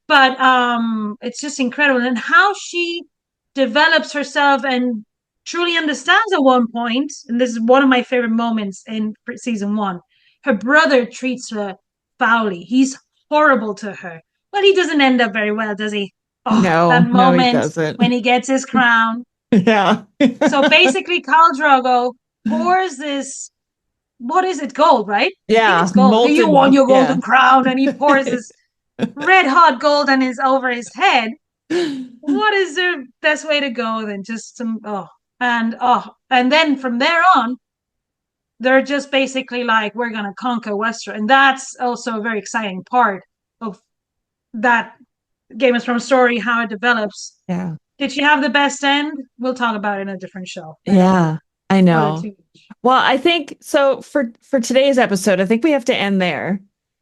But it's just incredible, and how she develops herself and truly understands at one point, and this is one of my favorite moments in season one. Her brother treats her foully. He's horrible to her. But he doesn't end up very well, does he? Oh, that No, he moment doesn't. when he gets his crown. Yeah. So basically, Khal Drogo pours this. What is it? Gold, right? I think Yeah, it's gold. molten. You want your golden Yeah. crown, and he pours this red hot gold and is over his head. What is the best way to go than just some and then from there on, they're just basically like, we're gonna conquer Westeros, and that's also a very exciting part of that Game of Thrones story, how it develops. Yeah. Did she have the best end? We'll talk about it in a different show. Yeah, I know. Well, I think so for today's episode, I think we have to end there.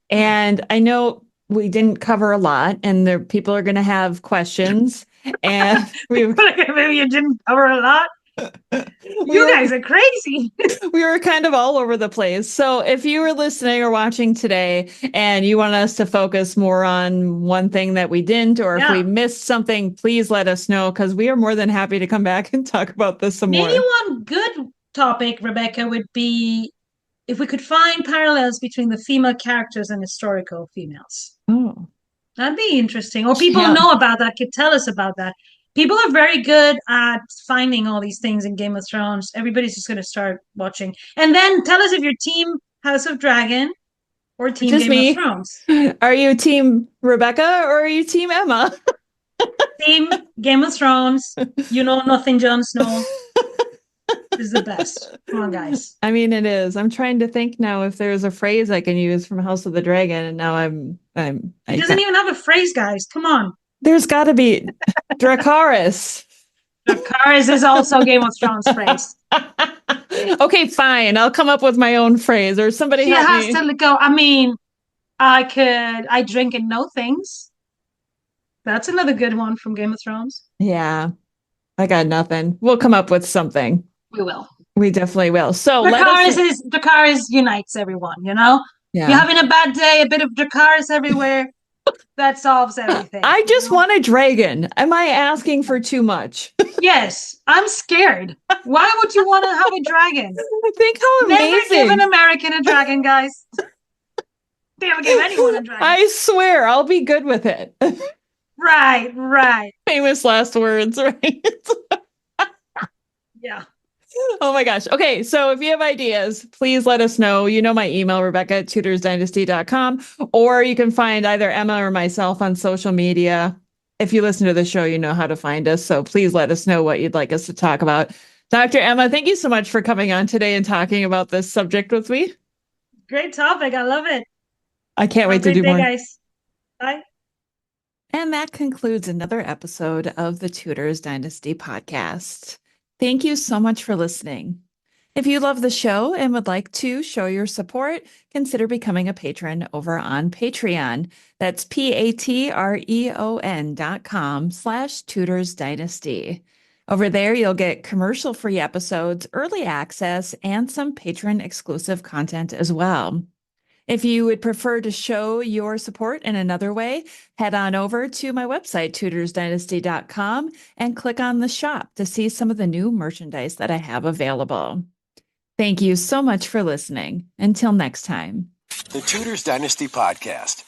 And I know we didn't cover a lot, and there people are going to have questions, and maybe you didn't cover a lot. You guys are crazy. We were kind of all over the place. So if you were listening or watching today and you want us to focus more on one thing that we didn't, or if we missed something, please let us know, because we are more than happy to come back and talk about this some more. Maybe one good topic, Rebecca, would be if we could find parallels between the female characters and historical females. Oh, that'd be interesting. Or people who know about that could tell us about that. People are very good at finding all these things in Game of Thrones. Everybody's just going to start watching. And then tell us if you're team House of Dragon or team Game of Thrones. Are you team Rebecca or are you team Emma? Team Game of Thrones. You know nothing, Jon Snow. Is the best. Come on, guys. I mean, it is. I'm trying to think now if there's a phrase I can use from House of the Dragon, and now He doesn't even have a phrase, guys. Come on. There's got to be Dracarys. Dracarys is also Game of Thrones phrase. Okay, fine. I'll come up with my own phrase, or somebody she help has me. to go. I mean, I drink and know things. That's another good one from Game of Thrones. Yeah, I got nothing. We'll come up with something. We will. We definitely will. So Dracarys unites everyone, Yeah. You're having a bad day, a bit of Dracarys everywhere. That solves everything. I just want a dragon. Am I asking for too much? Yes, I'm scared. Why would you want to have a dragon? Think how amazing. Never give an American a dragon, guys. Never give anyone a dragon. I swear, I'll be good with it. Right. Famous last words, right? Yeah. Oh my gosh. Okay. So if you have ideas, please let us know. You know my email, Rebecca@tutorsdynasty.com, or you can find either Emma or myself on social media. If you listen to the show, you know how to find us. So please let us know what you'd like us to talk about. Dr. Emma, thank you so much for coming on today and talking about this subject with me. Great topic. I love it. I can't wait to do more. Guys. Bye. And that concludes another episode of the Tudors Dynasty podcast. Thank you so much for listening. If you love the show and would like to show your support, consider becoming a patron over on Patreon. That's patreon.com/Tudors Dynasty. Over there, you'll get commercial-free episodes, early access, and some patron-exclusive content as well. If you would prefer to show your support in another way, head on over to my website, tudorsdynasty.com, and click on the shop to see some of the new merchandise that I have available. Thank you so much for listening. Until next time. The Tudors Dynasty Podcast.